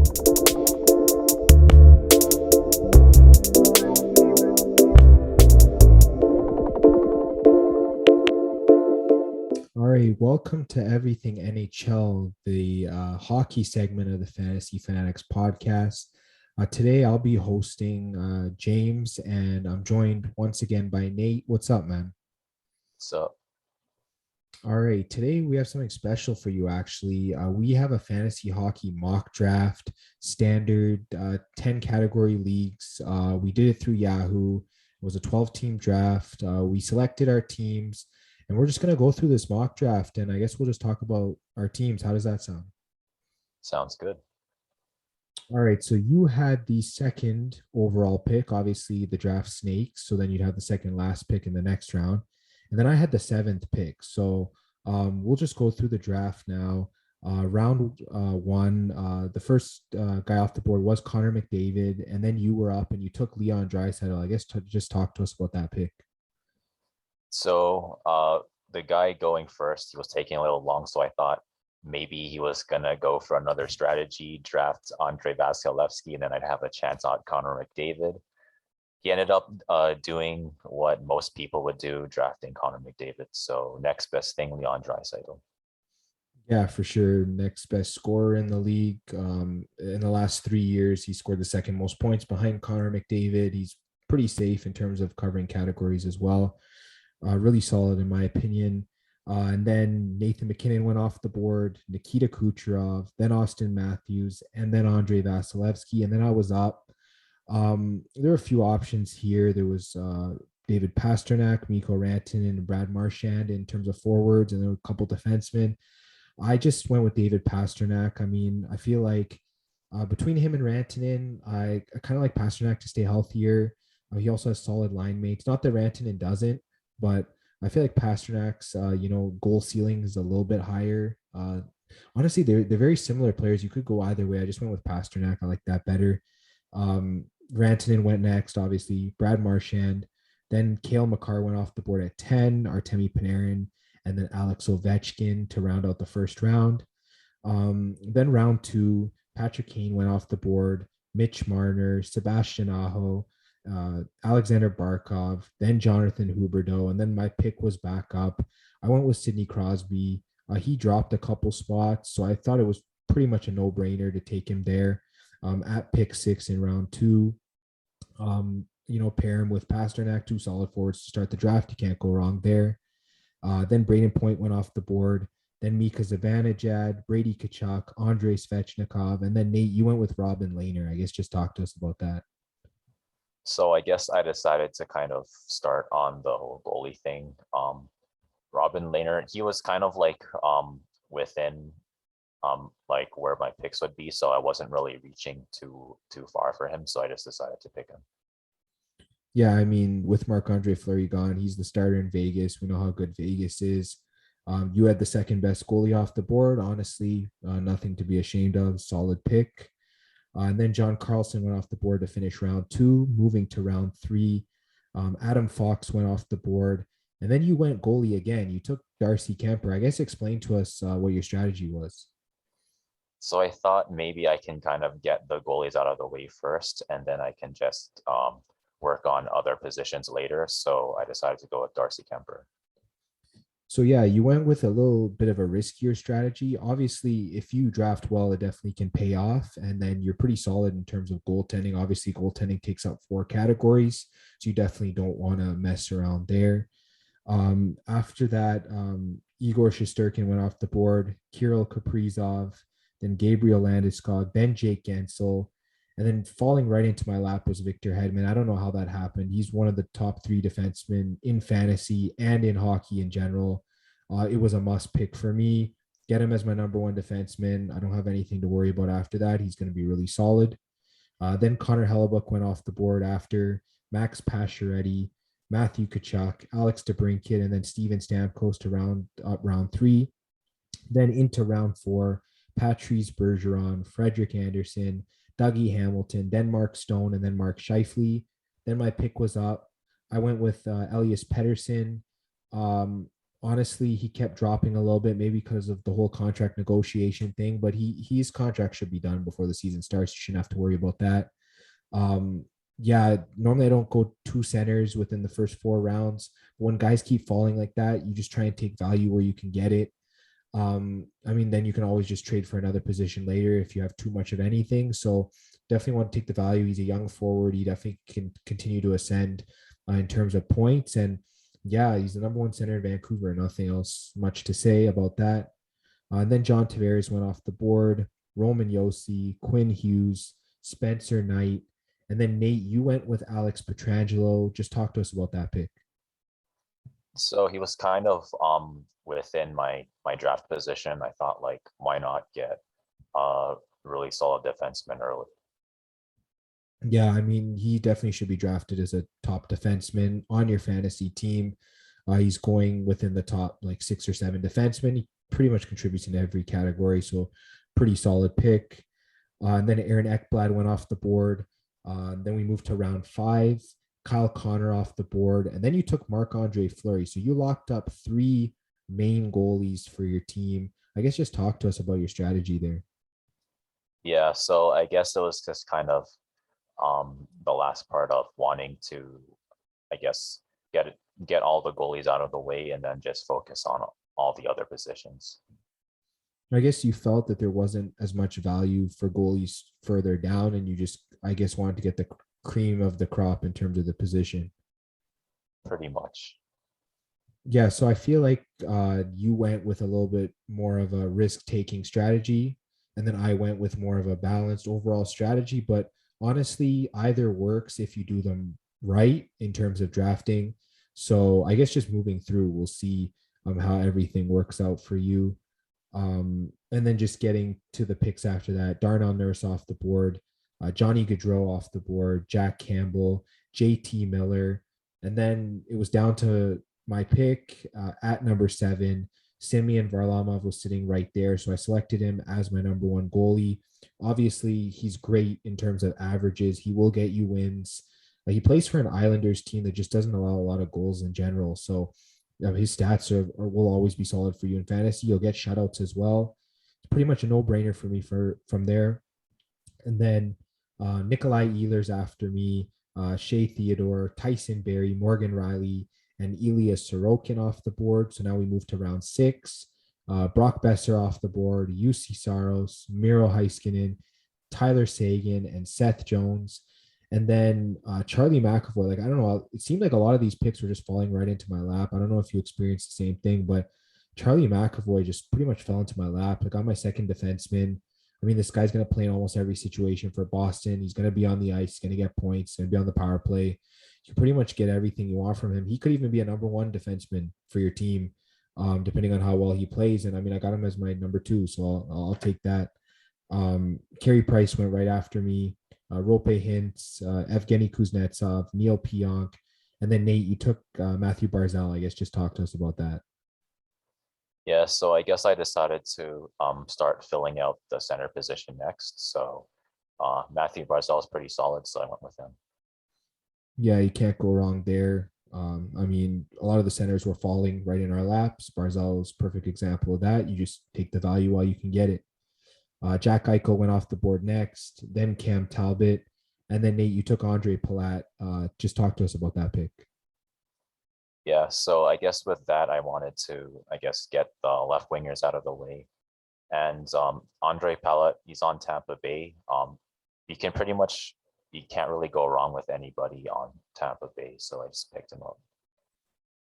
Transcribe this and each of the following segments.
All right, welcome to Everything NHL, the hockey segment of the Fantasy Fanatics Podcast. Today, I'll be hosting James, and I'm joined once again by Nate. What's up, man? So, All right, today we have something special for you, actually. We have a fantasy hockey mock draft, standard 10 category leagues. We did it through Yahoo. It was a 12-team draft. We selected our teams, and we're just going to go through this mock draft, and I guess we'll just talk about our teams. How does that sound? sounds good. All right, so you had the second overall pick, obviously the draft snakes. So then you'd have the second last pick in the next round. And then I had the seventh pick. So we'll just go through the draft now. Round one, the first guy off the board was Connor McDavid. And then you were up and you took Leon Draisaitl. I guess just talk to us about that pick. So, the guy going first, he was taking a little long, so I thought maybe he was gonna go for another strategy, draft Andrei Vasilevsky, and then I'd have a chance on Connor McDavid. He ended up doing what most people would do, drafting Connor McDavid. So next best thing, Leon Draisaitl. Yeah, for sure. Next best scorer in the league. In the last 3 years, he scored the second most points behind Connor McDavid. He's pretty safe in terms of covering categories as well. Really solid in my opinion. And then Nathan McKinnon went off the board, Nikita Kucherov, then Austin Matthews, and then Andrei Vasilevsky. And then I was up. There were a few options here. There was David Pastrnak, Mikko Rantanen, and Brad Marchand in terms of forwards, and there were a couple defensemen. I just went with David Pastrnak. I mean, I feel like between him and Rantanen, I kind of like Pastrnak to stay healthier. He also has solid line mates. Not that Rantanen doesn't, but I feel like Pasternak's goal ceiling is a little bit higher. Honestly, they're very similar players. You could go either way. I just went with Pastrnak. I like that better. Rantanen went next, obviously. Brad Marchand. Then Cale Makar went off the board at 10. Artemi Panarin, and then Alex Ovechkin to round out the first round. Then round two, Patrick Kane went off the board. Mitch Marner, Sebastian Aho, Alexander Barkov, then Jonathan Huberdeau, and then my pick was back up. I went with Sidney Crosby. He dropped a couple spots, so I thought it was pretty much a no-brainer to take him there at pick 6 in round two. Pair him with Pastrnak, two solid forwards to start the draft. You can't go wrong there. Then Braden Point went off the board. Then Mika Zibanejad, Brady Tkachuk, Andrei Svechnikov, and then Nate, you went with Robin Lehner. I guess just talk to us about that. So I guess I decided to kind of start on the whole goalie thing. Robin Lehner, he was kind of like within like where my picks would be, so I wasn't really reaching too far for him, so I just decided to pick him. Yeah, I mean, with Marc-Andre Fleury gone, he's the starter in Vegas. We know how good Vegas is. You had the second best goalie off the board. Honestly, nothing to be ashamed of. Solid pick. And then John Carlson went off the board to finish round two, moving to round three. Adam Fox went off the board. And then you went goalie again. You took Darcy Kemper. I guess explain to us what your strategy was. So I thought maybe I can kind of get the goalies out of the way first, and then I can just work on other positions later. So I decided to go with Darcy Kemper. So yeah, you went with a little bit of a riskier strategy. Obviously, if you draft well, it definitely can pay off. And then you're pretty solid in terms of goaltending. Obviously, goaltending takes up 4 categories. So you definitely don't want to mess around there. After that, Igor Shesterkin went off the board, Kirill Kaprizov, then Gabriel Landeskog, then Jake Gensel. And then falling right into my lap was Victor Hedman. I don't know how that happened. He's one of the top 3 defensemen in fantasy and in hockey in general. It was a must pick for me. Get him as my number 1 defenseman. I don't have anything to worry about after that. He's going to be really solid. Then Connor Hellebuck went off the board after Max Pacioretty, Matthew Tkachuk, Alex DeBrincat, and then Steven Stamkos to round up round 3. Then into round 4, Patrice Bergeron, Frederick Anderson, Dougie Hamilton, then Mark Stone, and then Mark Scheifele. Then my pick was up. I went with Elias Pettersson. honestly, he kept dropping a little bit, maybe because of the whole contract negotiation thing, but his contract should be done before the season starts. You shouldn't have to worry about that. Um, yeah, normally I don't go two centers within the first four rounds. But when guys keep falling like that, you just try and take value where you can get it. I mean, then you can always just trade for another position later if you have too much of anything. So definitely want to take the value. He's a young forward. He definitely can continue to ascend in terms of points. And yeah, he's the number one center in Vancouver. Nothing else much to say about that. And then John Tavares went off the board. Roman Yossi, Quinn Hughes, Spencer Knight, and then Nate, you went with Alex Petrangelo. Just talk to us about that pick. So he was kind of within my draft position. I thought, like, why not get a really solid defenseman early? Yeah, I mean, he definitely should be drafted as a top defenseman on your fantasy team. He's going within the top like 6 or 7 defensemen. He pretty much contributes in every category, so pretty solid pick. And then Aaron Ekblad went off the board. Then we moved to round 5. Kyle Connor off the board, and then you took Marc-Andre Fleury. So you locked up 3 main goalies for your team. I guess just talk to us about your strategy there. Yeah, so I guess it was just kind of the last part of wanting to, I guess, get all the goalies out of the way and then just focus on all the other positions. I guess you felt that there wasn't as much value for goalies further down, and you just, I guess, wanted to get the cream of the crop in terms of the position. Pretty much. Yeah, so I feel like you went with a little bit more of a risk-taking strategy, and then I went with more of a balanced overall strategy. But honestly, either works if you do them right in terms of drafting. So I guess just moving through, we'll see how everything works out for you. And then just getting to the picks after that, Darnell Nurse off the board, Johnny Gaudreau off the board, Jack Campbell, JT Miller. And then it was down to my pick at number 7. Simeon Varlamov was sitting right there. So I selected him as my number 1 goalie. Obviously, he's great in terms of averages. He will get you wins. He plays for an Islanders team that just doesn't allow a lot of goals in general. So his stats will always be solid for you in fantasy. You'll get shutouts as well. It's pretty much a no-brainer for me from there. And then Nikolai Ehlers after me, Shea Theodore, Tyson Berry, Morgan Riley, and Ilya Sorokin off the board. So now we move to round 6. Brock Besser off the board, UC Saros, Miro Heiskanen, Tyler Sagan, and Seth Jones. And then Charlie McAvoy, like, I don't know, it seemed like a lot of these picks were just falling right into my lap. I don't know if you experienced the same thing, but Charlie McAvoy just pretty much fell into my lap. Like, I'm my second defenseman. I mean, this guy's going to play in almost every situation for Boston. He's going to be on the ice, he's going to get points, going to be on the power play. You pretty much get everything you want from him. He could even be a number 1 defenseman for your team, depending on how well he plays. And I mean, I got him as my number 2, so I'll take that. Carey Price went right after me. Rope Hintz, Evgeny Kuznetsov, Neil Pionk, and then Nate, you took Matthew Barzal. I guess just talk to us about that. Yeah, so I guess I decided to start filling out the center position next. So Matthew Barzal is pretty solid, so I went with him. Yeah, you can't go wrong there. I mean, a lot of the centers were falling right in our laps. Barzal is a perfect example of that. You just take the value while you can get it. Jack Eichel went off the board next, then Cam Talbot, and then Nate, you took Andre Palat. Just talk to us about that pick. Yeah, so I guess with that, I wanted to, I guess, get the left wingers out of the way. And Andre Palat, he's on Tampa Bay. You can't really go wrong with anybody on Tampa Bay, so I just picked him up.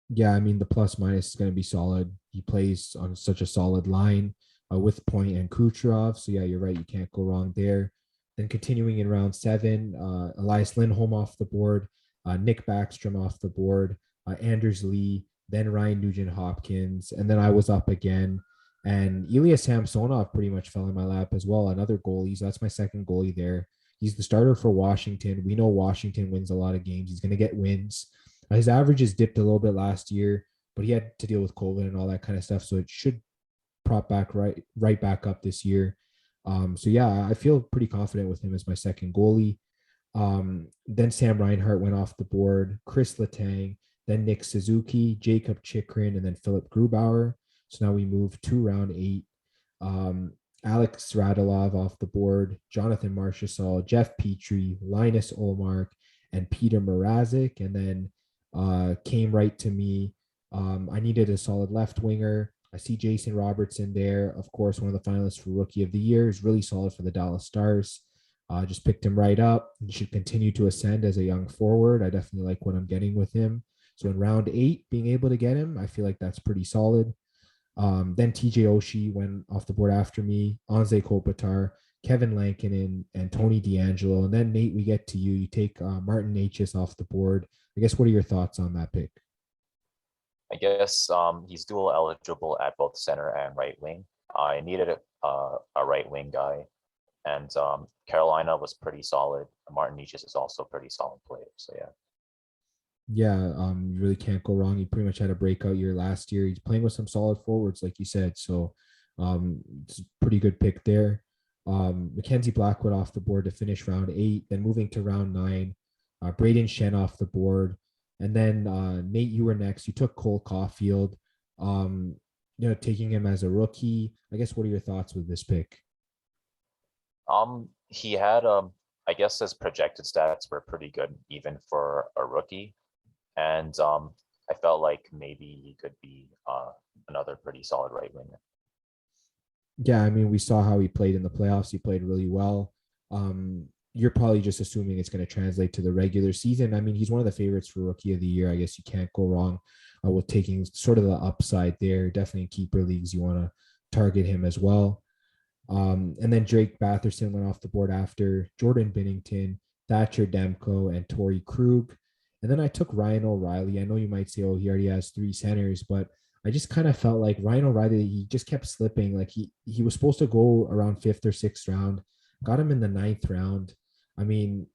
Yeah, I mean, the plus minus is going to be solid. He plays on such a solid line with Point and Kucherov. So yeah, you're right. You can't go wrong there. Then continuing in round 7, Elias Lindholm off the board, Nick Backstrom off the board, Anders Lee, then Ryan Nugent-Hopkins, and then I was up again. And Ilya Samsonov pretty much fell in my lap as well. Another goalie. So that's my second goalie there. He's the starter for Washington. We know Washington wins a lot of games. He's going to get wins. His averages dipped a little bit last year, but he had to deal with COVID and all that kind of stuff. So it should prop back right back up this year. So yeah, I feel pretty confident with him as my second goalie. Then Sam Reinhart went off the board, Chris Letang, then Nick Suzuki, Jacob Chikrin, and then Philip Grubauer. So now we move to round 8. Alex Radulov off the board, Jonathan Marchessault, Jeff Petrie, Linus Olmark, and Peter Mrazek. And then came right to me. I needed a solid left winger. I see Jason Robertson there. Of course, one of the finalists for Rookie of the Year. Is really solid for the Dallas Stars. Just picked him right up. He should continue to ascend as a young forward. I definitely like what I'm getting with him. So in round 8, being able to get him, I feel like that's pretty solid. Then TJ Oshie went off the board after me, Anze Kopitar, Kevin Lankinen, and Tony DeAngelo. And then Nate, we get to you. You take Martin Necas off the board. I guess, what are your thoughts on that pick? I guess he's dual eligible at both center and right wing. I needed a right wing guy, and Carolina was pretty solid. Martin Necas is also a pretty solid player. So yeah. Yeah, you really can't go wrong. He pretty much had a breakout year last year. He's playing with some solid forwards, like you said. So it's a pretty good pick there. Mackenzie Blackwood off the board to finish round 8. Then moving to round 9, Braden Shen off the board. And then Nate, you were next. You took Cole Caulfield, taking him as a rookie. I guess, what are your thoughts with this pick? He had I guess his projected stats were pretty good even for a rookie. And I felt like maybe he could be another pretty solid right winger. Yeah, I mean, we saw how he played in the playoffs. He played really well. You're probably just assuming it's going to translate to the regular season. I mean, he's one of the favorites for Rookie of the Year. I guess you can't go wrong with taking sort of the upside there. Definitely in keeper leagues, you want to target him as well. And then Drake Batherson went off the board after Jordan Binnington, Thatcher Demko, and Torrey Krug. And then I took Ryan O'Reilly. I know you might say, oh, he already has 3 centers, but I just kind of felt like Ryan O'Reilly, he just kept slipping. Like he was supposed to go around 5th or 6th round, got him in the 9th round. I mean,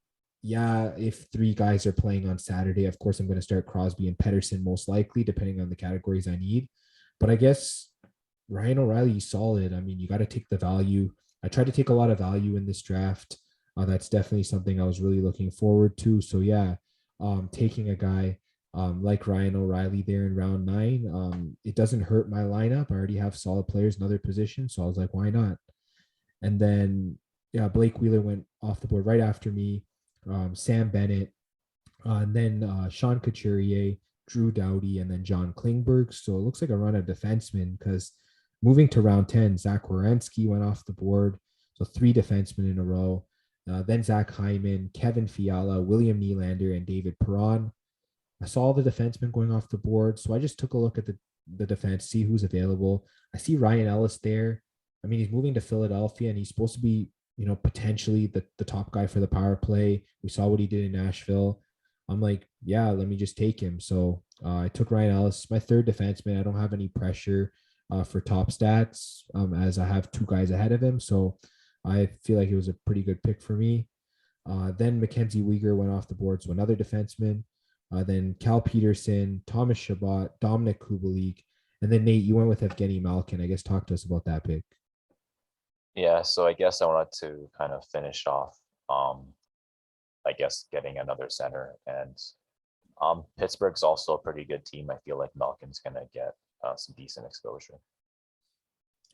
yeah, if 3 guys are playing on Saturday, of course, I'm going to start Crosby and Pettersson most likely, depending on the categories I need. But I guess Ryan O'Reilly is solid. I mean, you got to take the value. I tried to take a lot of value in this draft. That's definitely something I was really looking forward to. So yeah, taking a guy like Ryan O'Reilly there in round 9, it doesn't hurt my lineup. I already have solid players in other positions, so I was like, why not? And then yeah, Blake Wheeler went off the board right after me. Sam Bennett, and then Sean Couturier, Drew Doughty, and then John Klingberg. So it looks like a run of defensemen, because moving to round 10, Zach Werenski went off the board. So 3 defensemen in a row. Then Zach Hyman, Kevin Fiala, William Nylander, and David Perron. I saw the defensemen going off the board, so I just took a look at the defense, see who's available. I see Ryan Ellis there. I mean, he's moving to Philadelphia, and he's supposed to be, potentially the top guy for the power play. We saw what he did in Nashville. I'm like, yeah, let me just take him. So I took Ryan Ellis, my 3rd defenseman. I don't have any pressure for top stats as I have 2 guys ahead of him. So I feel like it was a pretty good pick for me. Then Mackenzie Weegar went off the board, so another defenseman. Then Cal Peterson, Thomas Chabot, Dominic Kubalik, and then Nate, you went with Evgeny Malkin. I guess talk to us about that pick. Yeah, so I guess I wanted to kind of finish off, I guess, getting another center. And Pittsburgh's also a pretty good team. I feel like Malkin's going to get some decent exposure.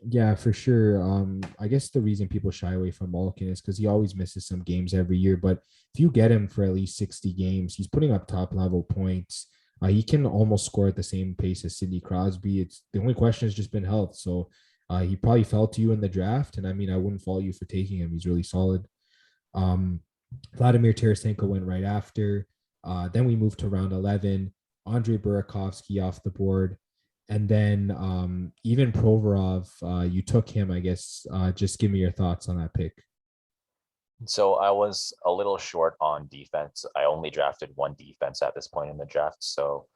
Yeah, for sure. I guess the reason people shy away from Malkin is because he always misses some games every year. But if you get him for at least 60 games, he's putting up top level points. He can almost score at the same pace as Sidney Crosby. It's the only question has just been health. So he probably fell to you in the draft. And I mean, I wouldn't fault you for taking him. He's really solid. Vladimir Tarasenko went right after. Then we moved to round 11. Andrei Burakovsky off the board. And then even Provorov, you took him, I guess. Just give me your thoughts on that pick. So I was a little short on defense. I only drafted 1 defense at this point in the draft. So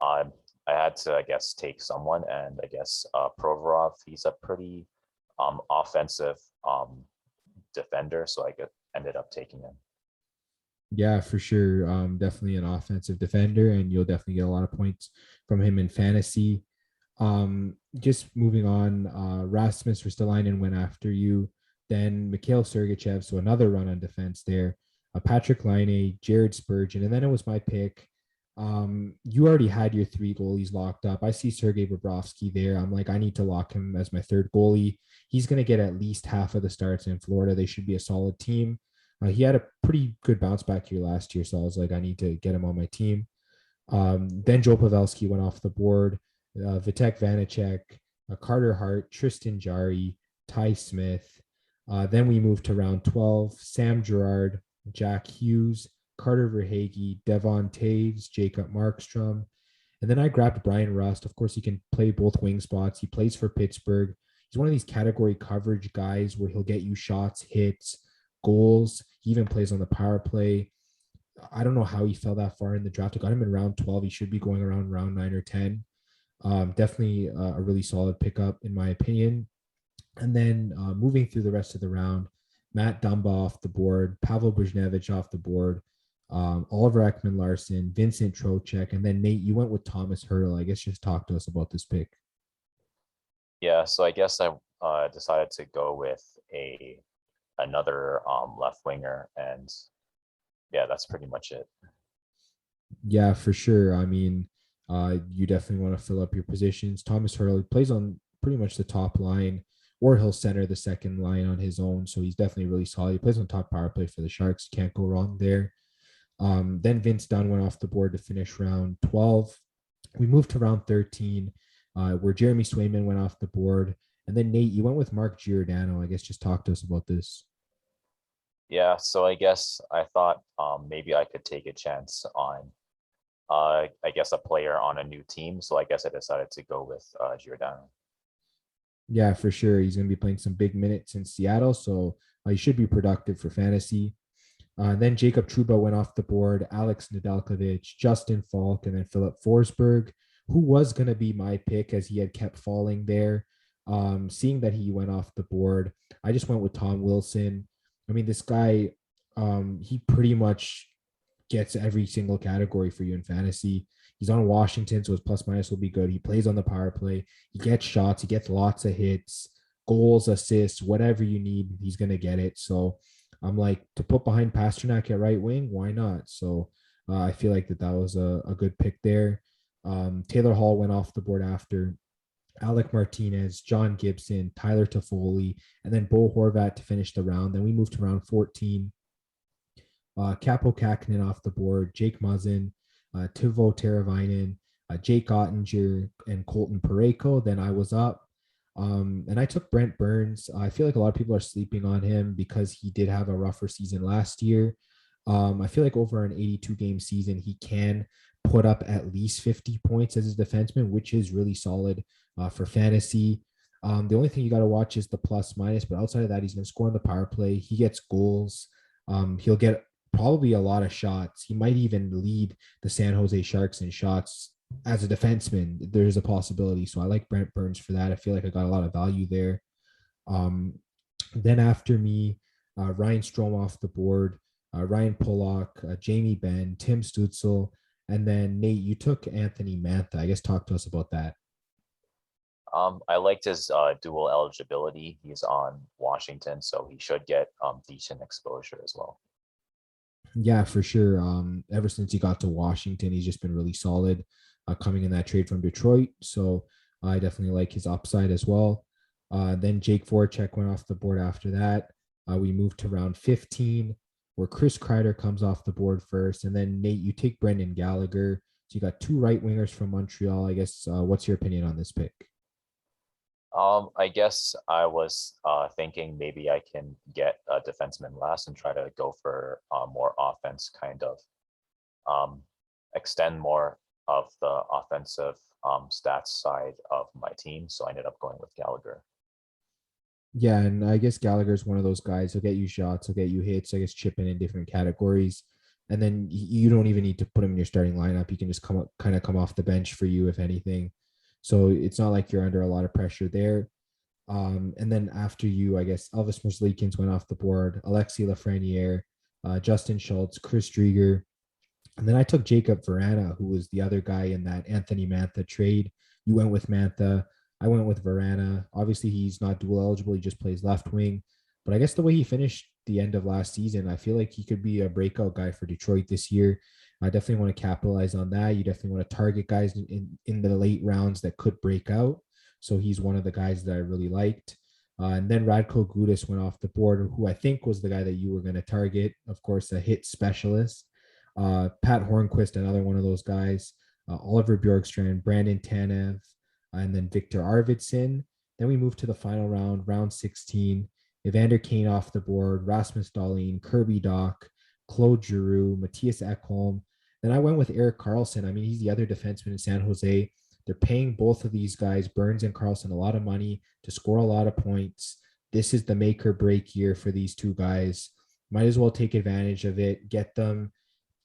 I had to, I guess, take someone. And I guess Provorov, he's a pretty offensive defender. So I ended up taking him. Yeah, for sure. Definitely an offensive defender, and you'll definitely get a lot of points from him in fantasy. Just moving on, Rasmus Ristolainen went after you. Then Mikhail Sergachev, so another run on defense there. Patrick Laine, Jared Spurgeon, and then it was my pick. You already had your three goalies locked up. I see Sergei Bobrovsky there. I'm like, I need to lock him as my third goalie. He's going to get at least half of the starts in Florida. They should be a solid team. He had a pretty good bounce back year last year, so I was like, I need to get him on my team. Then Joe Pavelski went off the board. Vitek Vanacek, Carter Hart, Tristan Jarry, Ty Smith. Then we moved to round 12. Sam Girard, Jack Hughes, Carter Verhage, Devon Taves, Jacob Markstrom. And then I grabbed Brian Rust. Of course, he can play both wing spots. He plays for Pittsburgh. He's one of these category coverage guys where he'll get you shots, hits, goals. He even plays on the power play. I don't know how he fell that far in the draft. I got him in round 12. He should be going around round 9 or 10. Definitely a really solid pickup, in my opinion. And then moving through the rest of the round, Matt Dumba off the board, Pavel Buchnevich off the board, Oliver Ekman-Larsson, Vincent Trocheck, and then Nate, you went with Thomas Hertl. I guess just talk to us about this pick. Yeah, so I guess I decided to go with another left winger, and yeah, that's pretty much it. Yeah, for sure. I mean, you definitely want to fill up your positions. Thomas Hertl plays on pretty much the top line, or he'll center the second line on his own. So he's definitely really solid. He plays on top power play for the Sharks. Can't go wrong there. Then Vince Dunn went off the board to finish round 12. We moved to round 13, where Jeremy Swayman went off the board. And then Nate, you went with Mark Giordano. I guess just talk to us about this. Yeah, so I guess I thought maybe I could take a chance on, I guess, a player on a new team. So I guess I decided to go with Giordano. Yeah, for sure. He's going to be playing some big minutes in Seattle, so he should be productive for fantasy. Then Jacob Trouba went off the board, Alex Nedeljkovic, Justin Falk, and then Philip Forsberg, who was going to be my pick as he had kept falling there. Seeing that he went off the board, I just went with Tom Wilson. I mean, this guy, he pretty much gets every single category for you in fantasy. He's on Washington, so his plus minus will be good. He plays on the power play. He gets shots. He gets lots of hits, goals, assists, whatever you need, he's going to get it. So I'm like, to put behind Pasternak at right wing, why not? So I feel like that was a good pick there. Taylor Hall went off the board after. Alec Martinez, John Gibson, Tyler Toffoli, and then Bo Horvat to finish the round. Then we moved to round 14. Capo Kakinen off the board, Jake Muzzin, Teuvo Teravainen, Jake Ottinger, and Colton Parayko. Then I was up. And I took Brent Burns. I feel like a lot of people are sleeping on him because he did have a rougher season last year. I feel like over an 82-game season, he can put up at least 50 points as a defenseman, which is really solid for fantasy. The only thing you got to watch is the plus minus, but outside of that, he's going to score on the power play. He gets goals. He'll get probably a lot of shots. He might even lead the San Jose Sharks in shots as a defenseman. There's a possibility. So I like Brent Burns for that. I feel like I got a lot of value there. Then after me, Ryan Strome off the board, Ryan Pollock, Jamie Benn, Tim Stutzel, and then Nate, you took Anthony Mantha. I guess talk to us about that. I liked his dual eligibility. He's on Washington, so he should get decent exposure as well. Yeah, for sure. Ever since he got to Washington, he's just been really solid coming in that trade from Detroit. So I definitely like his upside as well. Then Jake Voracek went off the board after that. We moved to round 15, where Chris Kreider comes off the board first. And then Nate, you take Brendan Gallagher. So you got two right wingers from Montreal. I guess what's your opinion on this pick? I guess I was thinking maybe I can get a defenseman last and try to go for more offense, kind of extend more of the offensive stats side of my team. So I ended up going with Gallagher. Yeah, and I guess Gallagher's one of those guys. He'll get you shots, he'll get you hits, I guess chipping in different categories. And then you don't even need to put him in your starting lineup. He can just come off the bench for you, if anything. So it's not like you're under a lot of pressure there. And then after you, I guess Elvis Merzlikins went off the board, Alexi Lafreniere, Justin Schultz, Chris Drieger. And then I took Jacob Verana, who was the other guy in that Anthony Mantha trade. You went with Mantha. I went with Verana. Obviously, he's not dual eligible. He just plays left wing. But I guess the way he finished the end of last season. I feel like he could be a breakout guy for Detroit this year. I definitely want to capitalize on that. You definitely want to target guys in the late rounds that could break out. So he's one of the guys that I really liked. And then Radko Gudas went off the board, who I think was the guy that you were going to target. Of course, a hit specialist. Pat Hornquist, another one of those guys. Oliver Bjorkstrand, Brandon Tanev, and then Victor Arvidsson. Then we moved to the final round, round 16. Evander Kane off the board, Rasmus Dahlin, Kirby Doc, Claude Giroux, Matthias Ekholm. Then I went with Erik Karlsson. I mean, he's the other defenseman in San Jose. They're paying both of these guys, Burns and Karlsson, a lot of money to score a lot of points. This is the make or break year for these two guys. Might as well take advantage of it, get them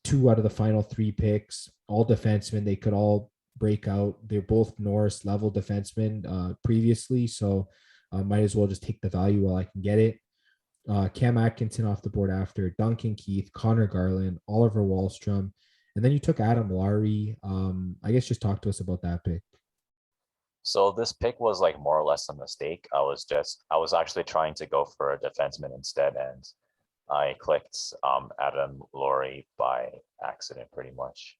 2 out of the final 3 picks, all defensemen. They could all break out. They're both Norris level defensemen previously, so might as well just take the value while I can get it. Cam Atkinson off the board after, Duncan Keith, Connor Garland, Oliver Wahlstrom, and then you took Adam Lowry. I guess just talk to us about that pick. So this pick was like more or less a mistake. I was actually trying to go for a defenseman instead, and I clicked Adam Lowry by accident pretty much.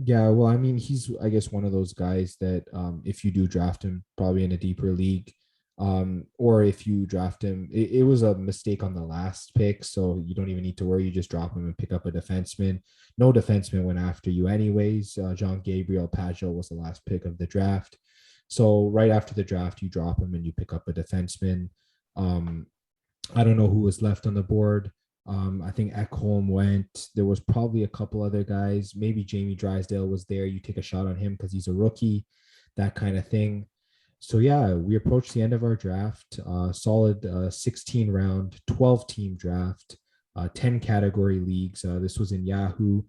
Yeah, well, I mean, he's, I guess, one of those guys that if you do draft him, probably in a deeper league, or if you draft him, it was a mistake on the last pick, so you don't even need to worry. You just drop him and pick up a defenseman. No defenseman went after you anyways. John Gabriel Pagel was the last pick of the draft. So right after the draft, you drop him and you pick up a defenseman. I don't know who was left on the board. I think Ekholm went. There was probably a couple other guys. Maybe Jamie Drysdale was there. You take a shot on him because he's a rookie, that kind of thing. So yeah, we approached the end of our draft. Solid 16 round, 12 team draft, 10 category leagues. This was in Yahoo.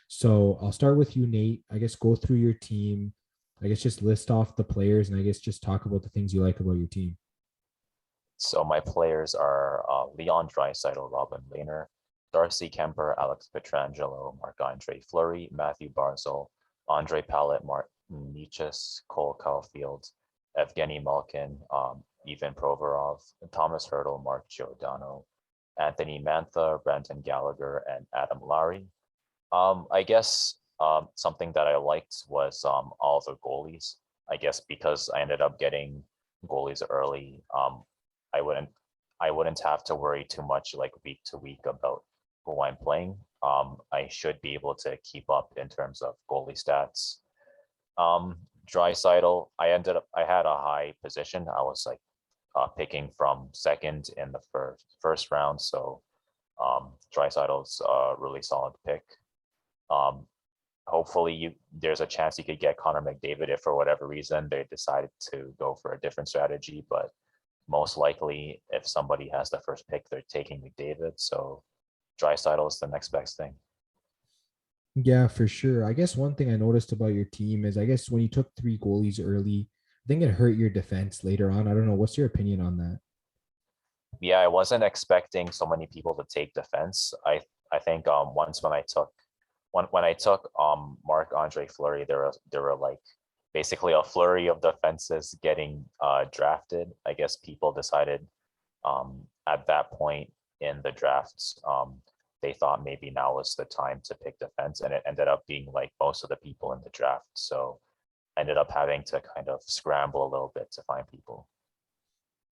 So I'll start with you, Nate. I guess go through your team. I guess just list off the players and I guess just talk about the things you like about your team. So my players are Leon Draisaitl, Robin Lehner, Darcy Kemper, Alex Pietrangelo, Marc-Andre Fleury, Matthew Barzal, Andre Pallet, Martin Necas, Cole Caulfield, Evgeny Malkin, Ivan Provorov, Thomas Hurdle, Mark Giordano, Anthony Mantha, Brendan Gallagher, and Adam Lowry. I guess something that I liked was all the goalies. I guess because I ended up getting goalies early, I wouldn't have to worry too much like week to week about who I'm playing. I should be able to keep up in terms of goalie stats. Draisaitl, I had a high position. I was like picking from second in the first round, so Draisaitl's a really solid pick. Hopefully there's a chance you could get Connor McDavid if for whatever reason they decided to go for a different strategy, but most likely if somebody has the first pick, they're taking McDavid. So Draisaitl is the next best thing. Yeah, for sure. I guess one thing I noticed about your team is I guess when you took 3 goalies early, I think it hurt your defense later on. I don't know. What's your opinion on that? Yeah, I wasn't expecting so many people to take defense. I think once when I took Marc-Andre Fleury, there were like basically a flurry of defenses getting drafted. I guess people decided at that point in the drafts, they thought maybe now was the time to pick defense, and it ended up being like most of the people in the draft. So I ended up having to kind of scramble a little bit to find people.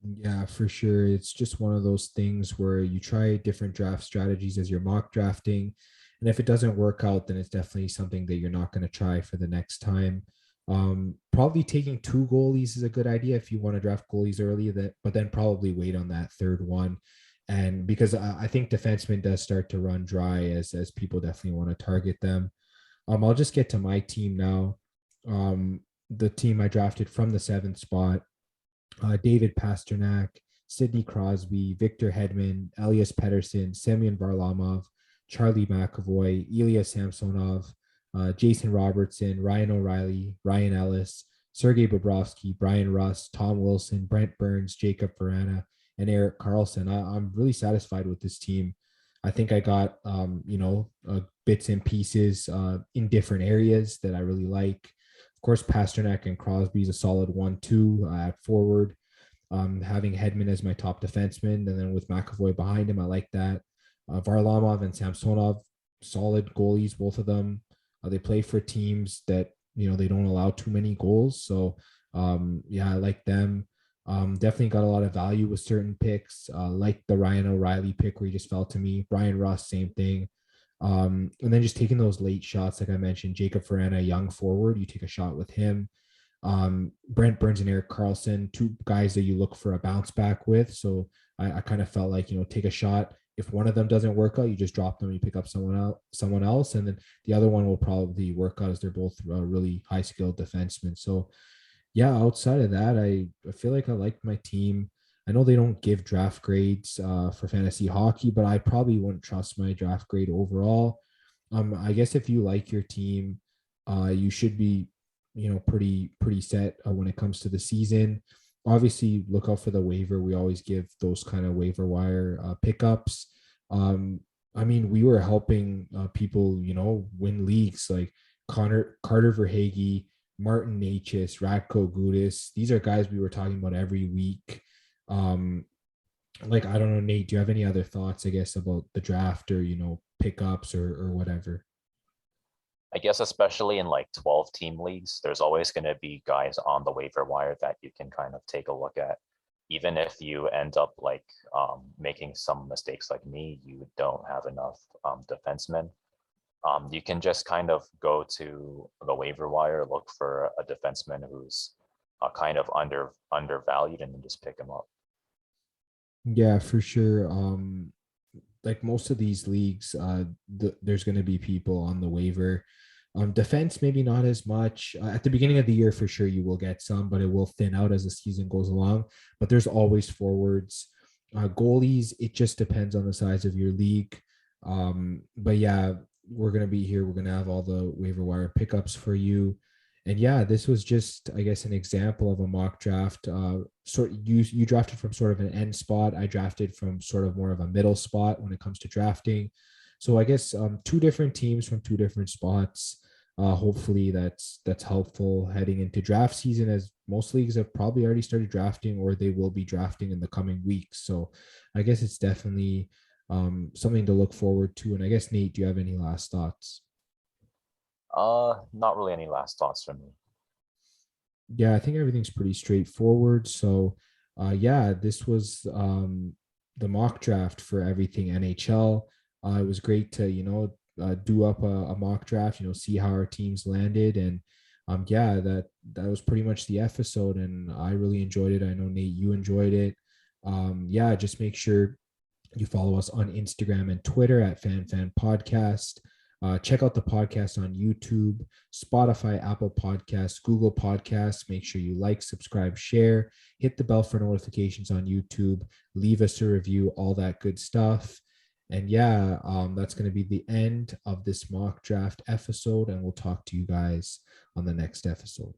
Yeah, for sure. It's just one of those things where you try different draft strategies as you're mock drafting. And if it doesn't work out, then it's definitely something that you're not going to try for the next time. Probably taking 2 goalies is a good idea if you want to draft goalies early, but then probably wait on that third one. And because I think defenseman does start to run dry as people definitely want to target them. I'll just get to my team now. The team I drafted from the 7th spot, David Pasternak, Sidney Crosby, Victor Hedman, Elias Pettersson, Semyon Varlamov, Charlie McAvoy, Ilya Samsonov, Jason Robertson, Ryan O'Reilly, Ryan Ellis, Sergei Bobrovsky, Brian Rust, Tom Wilson, Brent Burns, Jacob Verana, and Erik Karlsson. I'm really satisfied with this team. I think I got, bits and pieces in different areas that I really like. Of course, Pasternak and Crosby is a solid 1-2 at forward. Having Hedman as my top defenseman, and then with McAvoy behind him, I like that. Varlamov and Samsonov, solid goalies, both of them. They play for teams that they don't allow too many goals, so yeah, I like them. Definitely got a lot of value with certain picks, like the Ryan O'Reilly pick where he just fell to me. Brian Russ, same thing. And then just taking those late shots, like I mentioned, Jacob Ferrana, young forward, you take a shot with him. Brent Burns and Erik Karlsson, two guys that you look for a bounce back with. So I kind of felt like, take a shot. If one of them doesn't work out, you just drop them, you pick up someone else, and then the other one will probably work out as they're both really high skilled defensemen. So yeah, outside of that, I feel like I like my team. I know they don't give draft grades for fantasy hockey, but I probably wouldn't trust my draft grade overall. I guess if you like your team, you should be, pretty set when it comes to the season. Obviously, look out for the waiver. We always give those kind of waiver wire pickups. I mean, we were helping people, win leagues like Carter Verhaeghe, Martin Necas, Radko Gudas. These are guys we were talking about every week. Like, I don't know, Nate, do you have any other thoughts, I guess, about the draft or, pickups or whatever? I guess especially in like 12 team leagues, there's always going to be guys on the waiver wire that you can kind of take a look at. Even if you end up like making some mistakes like me, you don't have enough defensemen. You can just kind of go to the waiver wire, look for a defenseman who's kind of undervalued, and then just pick him up. Yeah, for sure. Like most of these leagues, there's going to be people on the waiver. Defense, maybe not as much. At the beginning of the year, for sure, you will get some, but it will thin out as the season goes along. But there's always forwards. Goalies, it just depends on the size of your league. But yeah, we're going to be here. We're going to have all the waiver wire pickups for you. And yeah, this was just, I guess, an example of a mock draft. You drafted from sort of an end spot. I drafted from sort of more of a middle spot when it comes to drafting. So I guess two different teams from two different spots. Hopefully that's helpful heading into draft season, as most leagues have probably already started drafting or they will be drafting in the coming weeks. So I guess it's definitely something to look forward to. And I guess, Nate, do you have any last thoughts? Not really any last thoughts from me. Yeah, I think everything's pretty straightforward. So yeah, this was the mock draft for everything NHL. It was great to, do up a mock draft, see how our teams landed. And yeah, that was pretty much the episode. And I really enjoyed it. I know, Nate, you enjoyed it. Yeah, just make sure you follow us on Instagram and Twitter at FanFan Podcast. Check out the podcast on YouTube, Spotify, Apple Podcasts, Google Podcasts. Make sure you like, subscribe, share, hit the bell for notifications on YouTube, leave us a review, all that good stuff. And yeah, that's going to be the end of this mock draft episode, and we'll talk to you guys on the next episode.